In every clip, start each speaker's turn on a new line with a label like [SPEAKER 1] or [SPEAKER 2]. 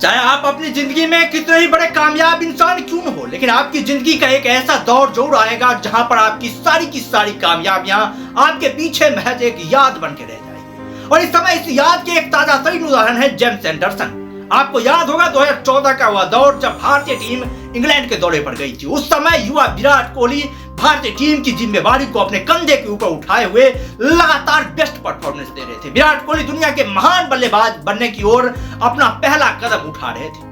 [SPEAKER 1] चाहे आप अपनी जिंदगी में कितने ही बड़े कामयाब इंसान क्यों न हो, लेकिन आपकी जिंदगी का एक ऐसा दौर जरूर आएगा जहां पर आपकी सारी की सारी कामयाबियां आपके पीछे महज एक याद बन के रह जाएगी। और इस समय इस याद के एक ताजा तरीन उदाहरण है जेम्स एंडरसन। आपको याद होगा 2014 का वह दौर जब भारतीय टीम इंग्लैंड के दौरे पर गई थी। उस समय युवा विराट कोहली भारतीय टीम की जिम्मेवारी को अपने कंधे के ऊपर उठाए हुए लगातार बेस्ट परफॉर्मेंस दे रहे थे। विराट कोहली दुनिया के महान बल्लेबाज बनने की ओर अपना पहला कदम उठा रहे थे,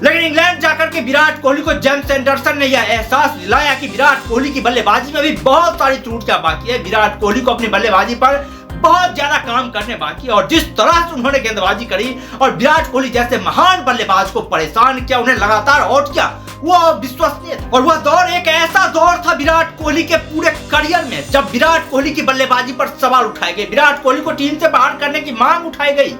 [SPEAKER 1] लेकिन इंग्लैंड जाकर के विराट कोहली को जेम्स एंडरसन ने यह एहसास दिलाया कि विराट कोहली की बल्लेबाजी में भी बहुत सारी त्रुटियां बाकी है। विराट कोहली को अपनी बल्लेबाजी पर बहुत ज्यादा काम करने बाकी है और जिस तरह से उन्होंने गेंदबाजी करी और विराट कोहली जैसे महान बल्लेबाज को परेशान किया, उन्हें लगातार आउट किया, वो अविश्वसनीय था। और वह दौर एक ऐसा दौर था विराट कोहली के पूरे करियर में जब विराट कोहली की बल्लेबाजी पर सवाल उठाए गए, विराट कोहली को टीम से बाहर करने की मांग उठाई गई।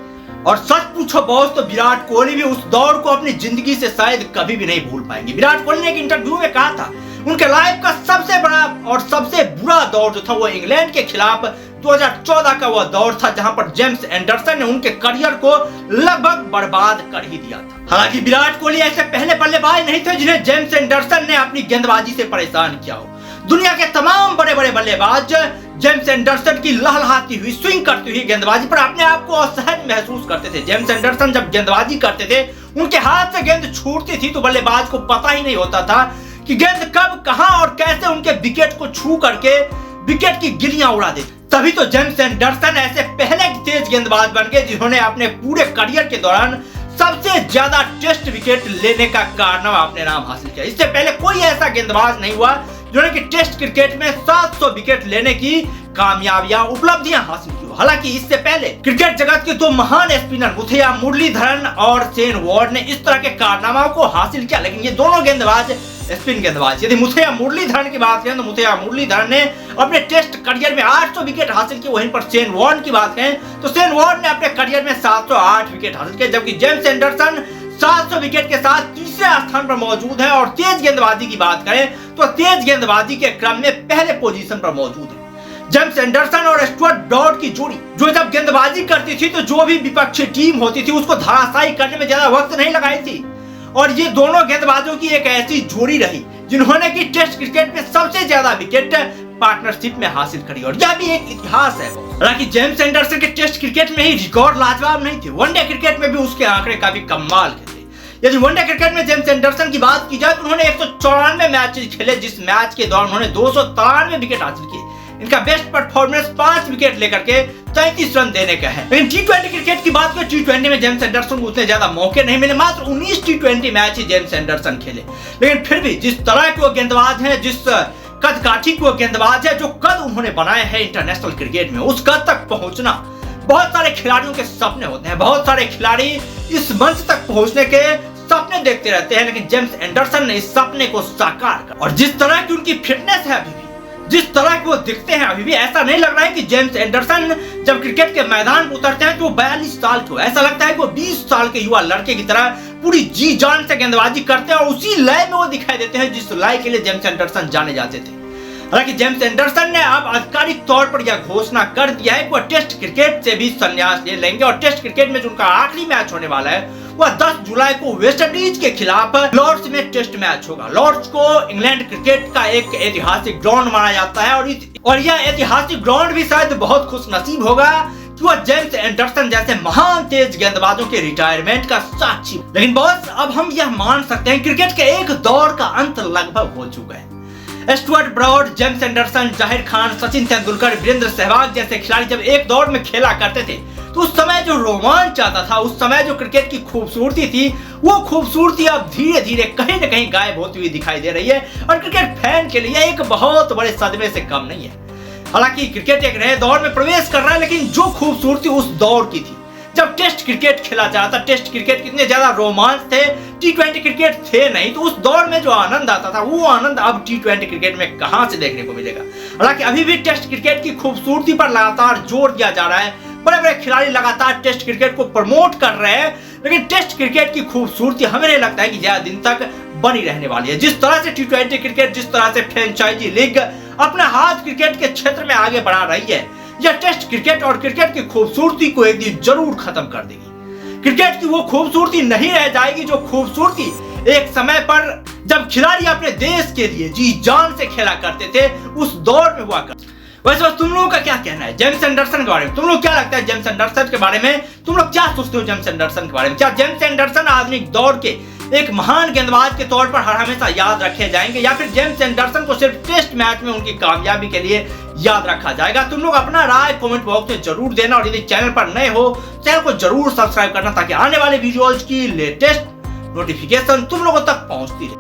[SPEAKER 1] और सच पूछो बॉस, तो विराट कोहली भी उस दौर को अपनी जिंदगी से शायद कभी भी नहीं भूल पाएंगे। विराट कोहली ने एक इंटरव्यू में कहा था उनके लाइफ का सबसे बड़ा और सबसे बुरा दौर जो था वो इंग्लैंड के खिलाफ 2014 का वह दौर था जहां पर जेम्स एंडरसन ने उनके करियर को लगभग बर्बाद कर ही दिया था। हालांकि विराट कोहली ऐसे पहले बल्लेबाज नहीं थे जिन्हें जेम्स एंडरसन ने अपनी गेंदबाजी से परेशान किया हो। दुनिया के तमाम बड़े बड़े बल्लेबाज जेम्स एंडरसन की लहलहाती हुई स्विंग करती हुई गेंदबाजी पर अपने आप को असहज महसूस करते थे। जेम्स एंडरसन जब गेंदबाजी करते थे, उनके हाथ से गेंद छूटती थी तो बल्लेबाज को पता ही नहीं होता था कि गेंद कब, कहां और कैसे उनके विकेट को छू करके विकेट की गिल्लियां उड़ा दी। तभी तो जेम्स एंडरसन ऐसे पहले तेज गेंदबाज बन गए जिन्होंने अपने पूरे करियर के दौरान सबसे ज्यादा टेस्ट विकेट लेने का कारनामा अपने नाम हासिल किया। इससे पहले कोई ऐसा गेंदबाज नहीं हुआ जिन्होंने टेस्ट क्रिकेट में 700 विकेट लेने की कामयाबियां उपलब्धियां हासिल की। हालांकि इससे पहले क्रिकेट जगत के दो महान स्पिनर मुथैया मुरलीधरन और शेन वॉर्न ने इस तरह के कारनामों को हासिल किया, लेकिन ये दोनों गेंदबाज स्पिन गेंदबाज। यदि मुथैया मुरलीधरन की बात करें तो मुथैया मुरलीधरन ने अपने टेस्ट करियर में 800 विकेट हासिल किए। वहीं पर शेन वॉर्न की बात करें तो शेन वॉर्न ने अपने करियर में 708 विकेट हासिल किए, जबकि जेम्स एंडरसन 700 विकेट के साथ तीसरे स्थान पर मौजूद है। और तेज गेंदबाजी की बात करें तो तेज गेंदबाजी के क्रम में पहले पोजीशन पर मौजूद है। जेम्स एंडरसन और स्टुअर्ट ब्रॉड की जोड़ी जो जब गेंदबाजी करती थी तो जो भी विपक्षी टीम होती थी उसको धराशायी करने में ज्यादा वक्त नहीं लगाई थी। और ये दोनों गेंदबाजों की एक ऐसी जोड़ी रही जिन्होंने की टेस्ट क्रिकेट में सबसे ज्यादा विकेट पार्टनरशिप में हासिल करी, और यह भी एक इतिहास है। हालांकि जेम्स एंडरसन के टेस्ट क्रिकेट में ही रिकॉर्ड लाजवाब नहीं थे, वनडे क्रिकेट में भी उसके आंकड़े काफी कमाल के थे। यदि वनडे क्रिकेट में जेम्स एंडरसन की बात की जाए तो उन्होंने 194 मैच खेले, जिस मैच के दौरान उन्होंने 293 विकेट हासिल किए। इनका बेस्ट परफॉर्मेंस 5 विकेट लेकर के 33 रन देने का है। लेकिन T20 क्रिकेट की बात करें, T20 में जेम्स एंडरसन को उतने ज्यादा मौके नहीं मिले, मात्र 19 T20 मैच ही जेम्स एंडरसन खेले। लेकिन फिर भी जिस तरह के वो गेंदबाज हैं, जिस कद काठी को गेंदबाज है, जो कद उन्होंने बनाए हैं इंटरनेशनल क्रिकेट में, उस कद तक पहुंचना बहुत सारे खिलाड़ियों के सपने होते हैं। बहुत सारे खिलाड़ी इस मंच तक पहुंचने के सपने देखते रहते हैं, लेकिन जेम्स एंडरसन ने इस सपने को साकार कर, और जिस तरह की उनकी फिटनेस है, अभी भी जिस तरह के वो दिखते हैं, अभी भी ऐसा नहीं लग रहा है कि जेम्स एंडरसन जब क्रिकेट के मैदान पर उतरते हैं तो वो 42 साल के हो। ऐसा लगता है कि वो 20 साल के युवा लड़के की तरह पूरी जी जान से गेंदबाजी करते हैं और उसी लय में वो दिखाई देते हैं जिस लय के लिए जेम्स एंडरसन जाने जाते थे। हालांकि जेम्स एंडरसन ने अब आधिकारिक तौर पर यह घोषणा कर दिया है कि वह टेस्ट क्रिकेट से भी संन्यास ले लेंगे और टेस्ट क्रिकेट में जो उनका आखिरी मैच होने वाला है वह 10 जुलाई को वेस्टइंडीज के खिलाफ लॉर्ड्स में टेस्ट मैच होगा। लॉर्ड्स को इंग्लैंड क्रिकेट का एक ऐतिहासिक ग्राउंड माना जाता है और यह ऐतिहासिक ग्राउंड भी शायद बहुत खुशनसीब होगा कि वह जेम्स एंडरसन जैसे महान तेज गेंदबाजों के रिटायरमेंट का साक्षी। लेकिन बॉस, अब हम यह मान सकते हैं क्रिकेट के एक दौर का अंत लगभग हो चुका है। स्टुअर्ट ब्रॉड, जेम्स एंडरसन, जाहिर खान, सचिन तेंदुलकर, वीरेंद्र सहवाग जैसे खिलाड़ी जब एक दौर में खेला करते थे तो उस समय जो रोमांच आता था, उस समय जो क्रिकेट की खूबसूरती थी, वो खूबसूरती अब धीरे धीरे कहीं न कहीं गायब होती हुई दिखाई दे रही है और क्रिकेट फैन के लिए एक बहुत बड़े सदमे से कम नहीं है। हालांकि क्रिकेट एक नए दौर में प्रवेश कर रहा है, लेकिन जो खूबसूरती उस दौर की थी जब टेस्ट क्रिकेट खेला जाता, टेस्ट क्रिकेट कितने ज्यादा रोमांच थे, T20 क्रिकेट थे नहीं, तो उस दौर में जो आनंद आता था वो आनंद अब T20 क्रिकेट में कहां से देखने को मिलेगा। हालांकि अभी भी टेस्ट क्रिकेट की खूबसूरती पर लगातार जोर दिया जा रहा है, बड़े बड़े खिलाड़ी लगातार टेस्ट क्रिकेट को प्रमोट कर रहे हैं, लेकिन टेस्ट क्रिकेट की खूबसूरती हमें नहीं लगता है कि ज्यादा दिन तक बनी रहने वाली है। जिस तरह से T20 क्रिकेट, जिस तरह से फ्रेंचाइजी लीग अपना हाथ क्रिकेट के क्षेत्र में आगे बढ़ा रही है, यह टेस्ट क्रिकेट और क्रिकेट की खूबसूरती को एक दिन जरूर खत्म कर देगी। क्रिकेट की वो खूबसूरती नहीं रह जाएगी जो खूबसूरती एक समय पर जब खिलाड़ी अपने देश के लिए जी जान से खेला करते थे उस दौर में हुआ करते। वैसे तुम लोगों का क्या कहना है जेम्स एंडरसन के बारे में? तुम लोग क्या लगता है जेम्स एंडरसन के बारे में? तुम लोग क्या सोचते हो जेम्स एंडरसन के बारे में? क्या जेम्स एंडरसन आधुनिक दौर के एक महान गेंदबाज के तौर पर हमेशा याद रखे जाएंगे, या फिर जेम्स एंडरसन को सिर्फ टेस्ट मैच में उनकी कामयाबी के लिए याद रखा जाएगा? तुम लोग अपना राय कमेंट बॉक्स में जरूर देना, और यदि चैनल पर नए हो चैनल को जरूर सब्सक्राइब करना ताकि आने वाले वीडियोज की लेटेस्ट नोटिफिकेशन तुम लोगों तक पहुंचती रहे।